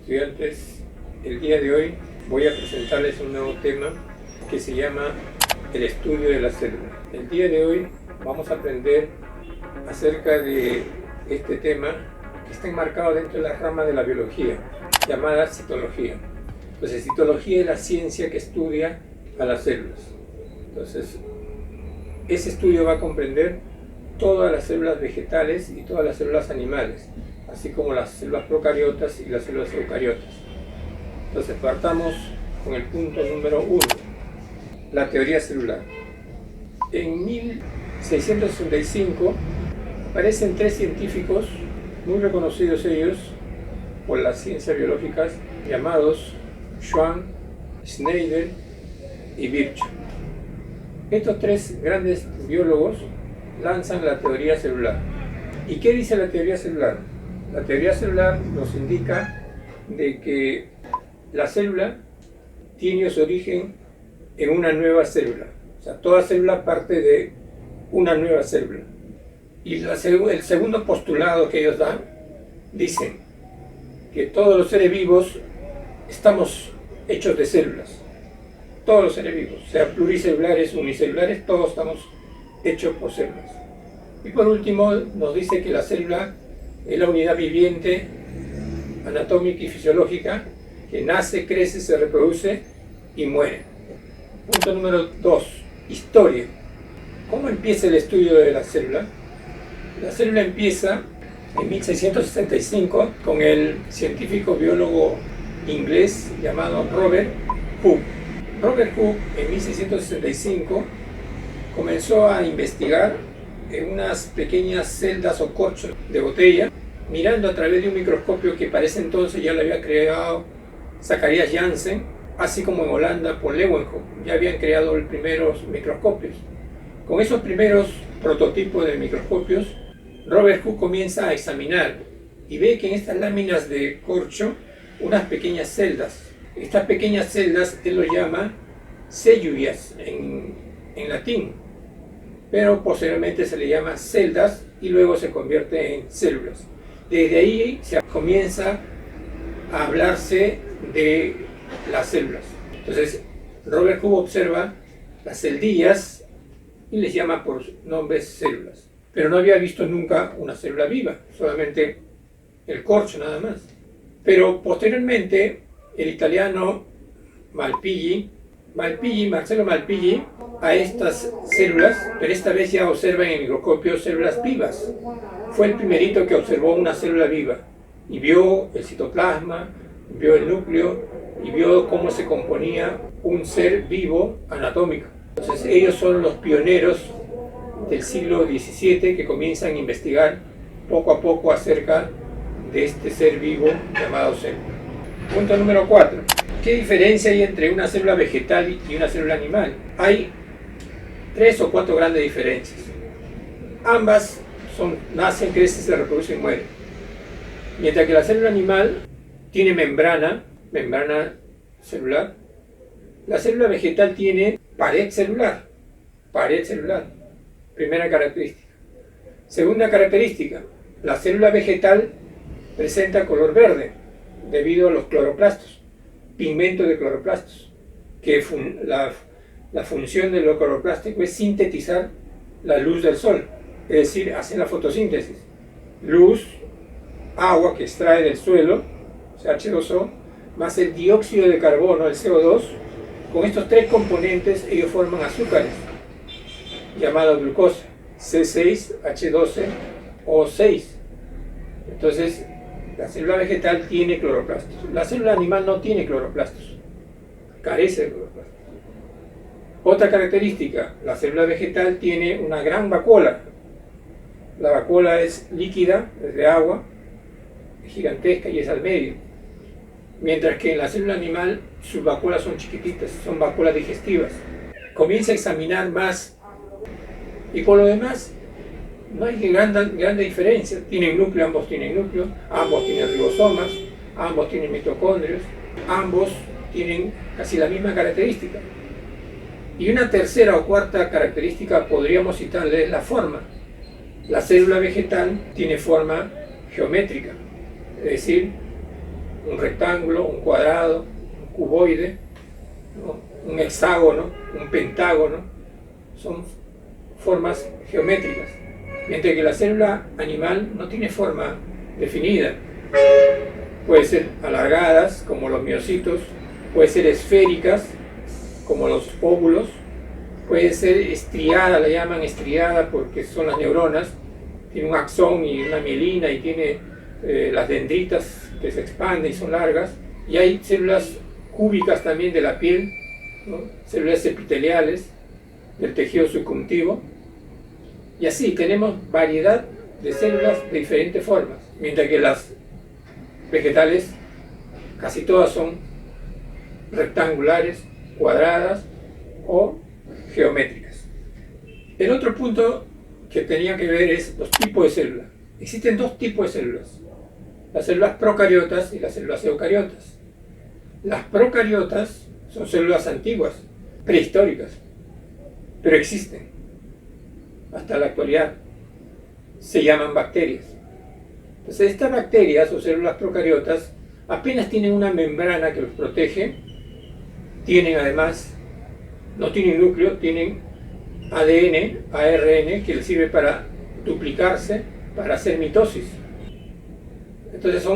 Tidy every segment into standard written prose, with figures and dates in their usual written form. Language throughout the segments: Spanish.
Estudiantes, el día de hoy voy a presentarles un nuevo tema que se llama el estudio de la célula. El día de hoy vamos a aprender acerca de este tema que está enmarcado dentro de la rama de la biología llamada citología. Entonces, citología es la ciencia que estudia a las células. Entonces, ese estudio va a comprender todas las células vegetales y todas las células animales, así como las células procariotas y las células eucariotas. Entonces, partamos con el punto número 1, la teoría celular. En 1665 aparecen tres científicos muy reconocidos ellos por las ciencias biológicas, llamados Schwann, Schneider y Virchow. Estos tres grandes biólogos lanzan la teoría celular. ¿Y qué dice la teoría celular? La teoría celular nos indica de que la célula tiene su origen en una nueva célula. O sea, toda célula parte de una nueva célula. Y el segundo postulado que ellos dan, dicen que todos los seres vivos estamos hechos de células. Todos los seres vivos, sea pluricelulares, unicelulares, todos estamos hechos por células. Y por último, nos dice que la célula es la unidad viviente, anatómica y fisiológica, que nace, crece, se reproduce y muere. Punto número 2, historia. ¿Cómo empieza el estudio de la célula? La célula empieza en 1665 con el científico biólogo inglés llamado Robert Hooke. Robert Hooke en 1665 comenzó a investigar en unas pequeñas celdas o corchos de botella, mirando a través de un microscopio que para ese entonces ya lo había creado Zacharias Janssen, así como en Holanda por Leeuwenhoek, ya habían creado los primeros microscopios. Con esos primeros prototipos de microscopios, Robert Hooke comienza a examinar y ve que en estas láminas de corcho unas pequeñas celdas. Estas pequeñas celdas él lo llama cellulas en latín, pero posteriormente se le llama celdas y luego se convierte en células. Desde ahí se comienza a hablarse de las células. Entonces, Robert Hooke observa las celdillas y les llama por nombres células. Pero no había visto nunca una célula viva, solamente el corcho nada más. Pero posteriormente, el italiano Marcello Malpighi, a estas células, pero esta vez ya observa en el microscopio células vivas. Fue el primerito que observó una célula viva y vio el citoplasma, vio el núcleo y vio cómo se componía un ser vivo anatómico. Entonces ellos son los pioneros del siglo XVII que comienzan a investigar poco a poco acerca de este ser vivo llamado célula. Punto número 4. ¿Qué diferencia hay entre una célula vegetal y una célula animal? Hay 3 o 4 grandes diferencias. Ambas nacen, crecen, se reproducen y mueren. Mientras que la célula animal tiene membrana celular, la célula vegetal tiene pared celular. Primera característica. Segunda característica, la célula vegetal presenta color verde debido a los cloroplastos, pigmento de cloroplastos, que la función de lo cloroplástico es sintetizar la luz del sol, es decir, hacen la fotosíntesis. Luz, agua que extrae del suelo, o sea, H2O, más el dióxido de carbono, el CO2, con estos tres componentes ellos forman azúcares, llamados glucosa, C6H12O6. Entonces, la célula vegetal tiene cloroplastos. La célula animal no tiene cloroplastos, carece de cloroplastos. Otra característica, la célula vegetal tiene una gran vacuola. La vacuola es líquida, es de agua, es gigantesca y es al medio. Mientras que en la célula animal sus vacuolas son chiquititas, son vacuolas digestivas. Comienza a examinar más y por lo demás no hay gran diferencia. Tienen núcleo, ambos tienen núcleo, ambos tienen ribosomas, ambos tienen mitocondrios, ambos tienen casi la misma característica. Y una tercera o cuarta característica podríamos citarle es la forma. La célula vegetal tiene forma geométrica, es decir, un rectángulo, un cuadrado, un cuboide, ¿no? Un hexágono, un pentágono, son formas geométricas, mientras que la célula animal no tiene forma definida. Puede ser alargadas, como los miocitos, puede ser esféricas, como los óvulos, puede ser estriada, la llaman estriada porque son las neuronas, tiene un axón y una mielina y tiene las dendritas que se expanden y son largas, y hay células cúbicas también de la piel, ¿no? Células epiteliales del tejido subjuntivo, y así tenemos variedad de células de diferentes formas, mientras que las vegetales casi todas son rectangulares, cuadradas o geométricas. El otro punto que tenía que ver es los tipos de células. Existen dos tipos de células: las células procariotas y las células eucariotas. Las procariotas son células antiguas, prehistóricas, pero existen hasta la actualidad. Se llaman bacterias. Entonces, estas bacterias o células procariotas apenas tienen una membrana que los protege. Tienen además, no tienen núcleo, tienen ADN, ARN, que les sirve para duplicarse, para hacer mitosis. Entonces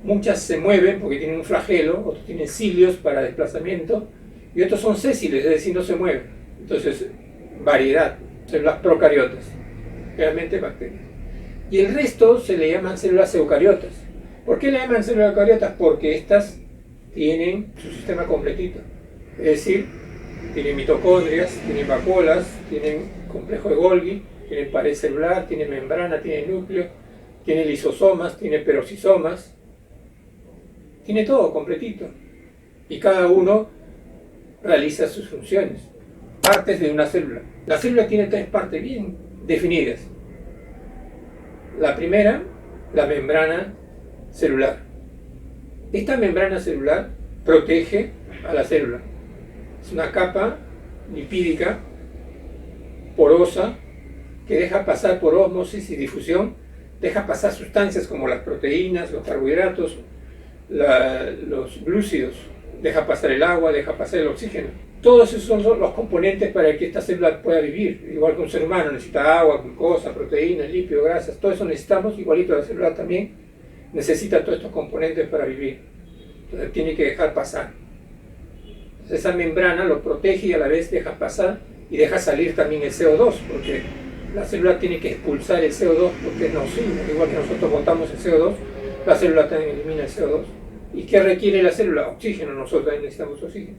muchas se mueven porque tienen un flagelo, otros tienen cilios para desplazamiento, y otros son sésiles, es decir, no se mueven. Entonces, variedad, células procariotas, realmente bacterias. Y el resto se le llaman células eucariotas. ¿Por qué le llaman células eucariotas? Porque estas tienen su sistema completito. Es decir, tienen mitocondrias, tienen vacuolas, tienen complejo de Golgi, tienen pared celular, tienen membrana, tienen núcleo, tienen lisosomas, tienen peroxisomas. Tiene todo completito. Y cada uno realiza sus funciones. Partes de una célula. La célula tiene tres partes bien definidas. La primera, la membrana celular. Esta membrana celular protege a la célula. Es una capa lipídica, porosa, que deja pasar por ósmosis y difusión, deja pasar sustancias como las proteínas, los carbohidratos, los glúcidos, deja pasar el agua, deja pasar el oxígeno. Todos esos son los componentes para que esta célula pueda vivir. Igual que un ser humano necesita agua, glucosa, proteínas, lípidos, grasas, todo eso necesitamos, igualito la célula también necesita todos estos componentes para vivir. Entonces tiene que dejar pasar. Entonces esa membrana lo protege y a la vez deja pasar y deja salir también el CO2, porque la célula tiene que expulsar el CO2 porque es nocivo. Igual que nosotros botamos el CO2, la célula también elimina el CO2. ¿Y qué requiere la célula? Oxígeno, nosotros también necesitamos oxígeno.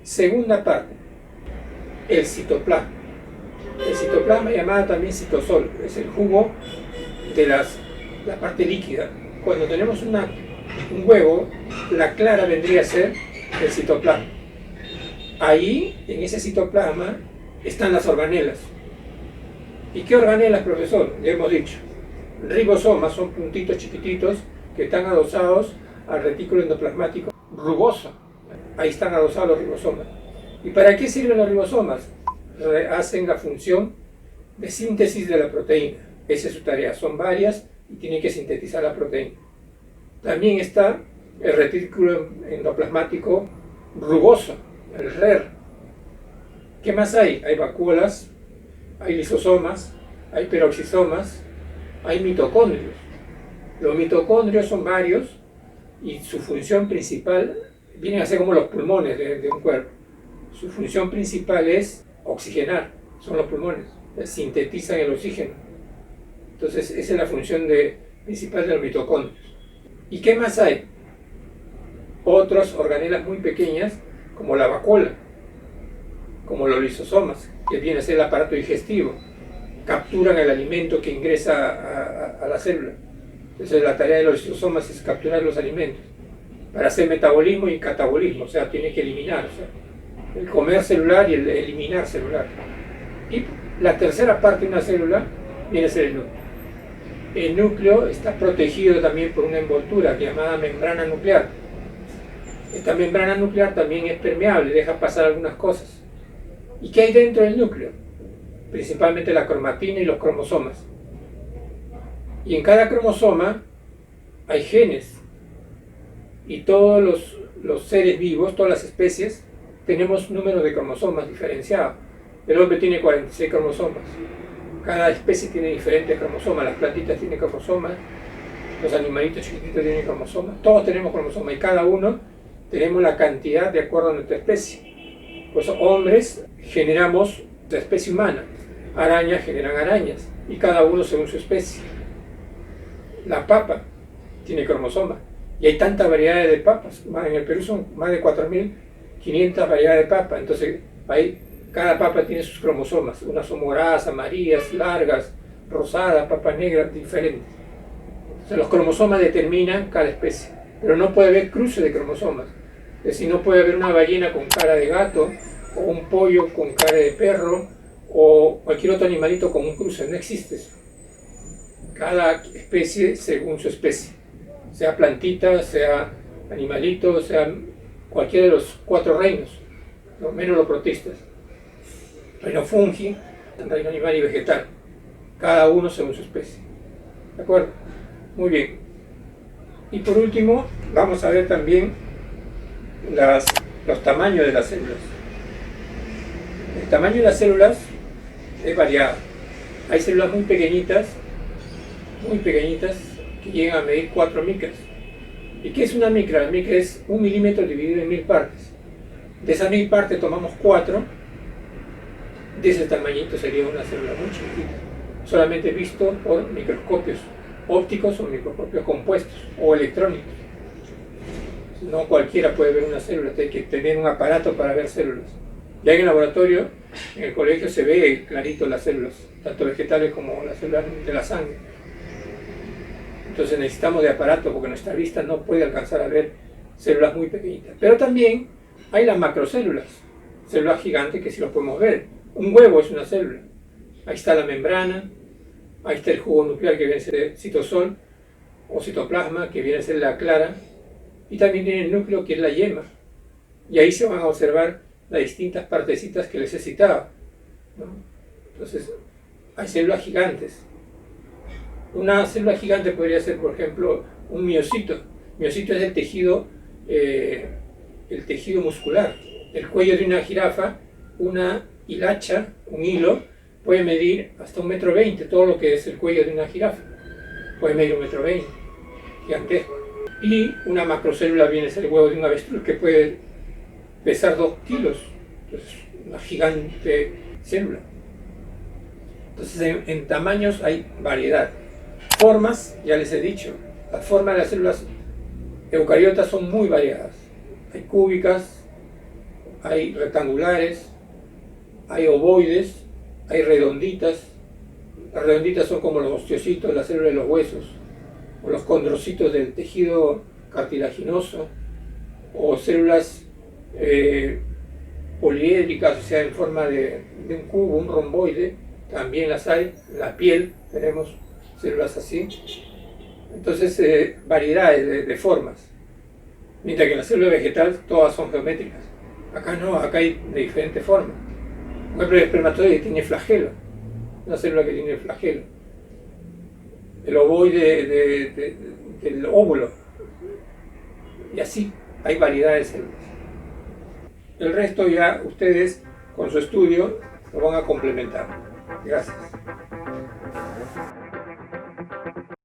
Segunda parte, el citoplasma. El citoplasma, llamada también citosol, es el jugo de la parte líquida. Cuando tenemos un huevo, la clara vendría a ser el citoplasma. Ahí, en ese citoplasma, están las organelas. ¿Y qué organelas, profesor? Ya hemos dicho. Ribosomas son puntitos chiquititos que están adosados al retículo endoplasmático rugoso. Ahí están adosados los ribosomas. ¿Y para qué sirven los ribosomas? Hacen la función de síntesis de la proteína. Esa es su tarea. Son varias y tienen que sintetizar la proteína. También está el retículo endoplasmático rugoso, el RER. ¿Qué más hay? Hay vacuolas, hay lisosomas, hay peroxisomas, hay mitocondrios. Los mitocondrios son varios y su función principal vienen a ser como los pulmones de un cuerpo. Su función principal es oxigenar, son los pulmones, sintetizan el oxígeno. Entonces esa es la función principal de los mitocondrios. ¿Y qué más hay? Otras organelas muy pequeñas como la vacuola, como los lisosomas, que viene a ser el aparato digestivo, capturan el alimento que ingresa a la célula. Entonces la tarea de los lisosomas es capturar los alimentos para hacer metabolismo y catabolismo, o sea, tiene que eliminar, o sea, el comer celular y el eliminar celular. Y la tercera parte de una célula viene a ser el núcleo. El núcleo está protegido también por una envoltura llamada membrana nuclear. Esta membrana nuclear también es permeable, deja pasar algunas cosas. ¿Y qué hay dentro del núcleo? Principalmente la cromatina y los cromosomas. Y en cada cromosoma hay genes. Y todos los seres vivos, todas las especies, tenemos números de cromosomas diferenciados. El hombre tiene 46 cromosomas. Cada especie tiene diferentes cromosomas. Las plantitas tienen cromosomas, los animalitos chiquititos tienen cromosomas. Todos tenemos cromosomas y cada uno tenemos la cantidad de acuerdo a nuestra especie. Pues hombres generamos la especie humana, arañas generan arañas y cada uno según su especie. La papa tiene cromosomas y hay tantas variedades de papas. En el Perú son más de 4.500 variedades de papas. Entonces cada papa tiene sus cromosomas. Unas son moradas, amarillas, largas, rosadas, papas negras, diferentes. Entonces, los cromosomas determinan cada especie, pero no puede haber cruce de cromosomas. Es decir, no puede haber una ballena con cara de gato, o un pollo con cara de perro, o cualquier otro animalito con un cruce. No existe eso. Cada especie según su especie, sea plantita, sea animalito, sea cualquiera de los 4 reinos, ¿no? Menos los protistas. Reino fungi, reino animal y vegetal. Cada uno según su especie. ¿De acuerdo? Muy bien. Y por último, vamos a ver también los tamaños de las células. El tamaño de las células es variado. Hay células muy pequeñitas, que llegan a medir 4 micras. ¿Y qué es una micra? La micra es 1 milímetro dividido en 1000 partes. De esas 1000 partes tomamos 4. De ese tamañito sería una célula muy chiquita, solamente visto por microscopios ópticos o microscopios compuestos o electrónicos. No cualquiera puede ver una célula, hay que tener un aparato para ver células. Ya en el laboratorio, en el colegio, se ve clarito las células, tanto vegetales como las células de la sangre. Entonces necesitamos de aparato porque nuestra vista no puede alcanzar a ver células muy pequeñitas. Pero también hay las macrocélulas, células gigantes que sí lo podemos ver. Un huevo es una célula. Ahí está la membrana, ahí está el jugo nuclear que viene a ser citosol o citoplasma, que viene a ser la clara, y también tiene el núcleo, que es la yema. Y ahí se van a observar las distintas partecitas que les he citado, ¿no? Entonces, hay células gigantes. Una célula gigante podría ser, por ejemplo, un miocito. Miocito es el tejido muscular. El cuello de una jirafa, una hilacha, un hilo, puede medir hasta 1,20 m, todo lo que es el cuello de una jirafa. Puede medir 1,20 m, gigantesco. Y una macrocélula viene a ser el huevo de un avestruz, que puede pesar 2 kilos. Entonces, una gigante célula. Entonces, en tamaños hay variedad. Formas, ya les he dicho, las formas de las células eucariotas son muy variadas. Hay cúbicas, hay rectangulares, hay ovoides, hay redonditas. Las redonditas son como los osteocitos, las células de los huesos, o los condrocitos del tejido cartilaginoso, o células poliédricas, o sea, en forma de un cubo, un romboide, también las hay. En la piel tenemos células así. Entonces, variedades de formas. Mientras que en la célula vegetal todas son geométricas. Acá no, acá hay de diferentes formas. Por ejemplo, el espermatozoide tiene flagelo, una célula que tiene flagelo. El ovoide del óvulo. Y así, hay variedades de células. El resto ya ustedes, con su estudio, lo van a complementar. Gracias.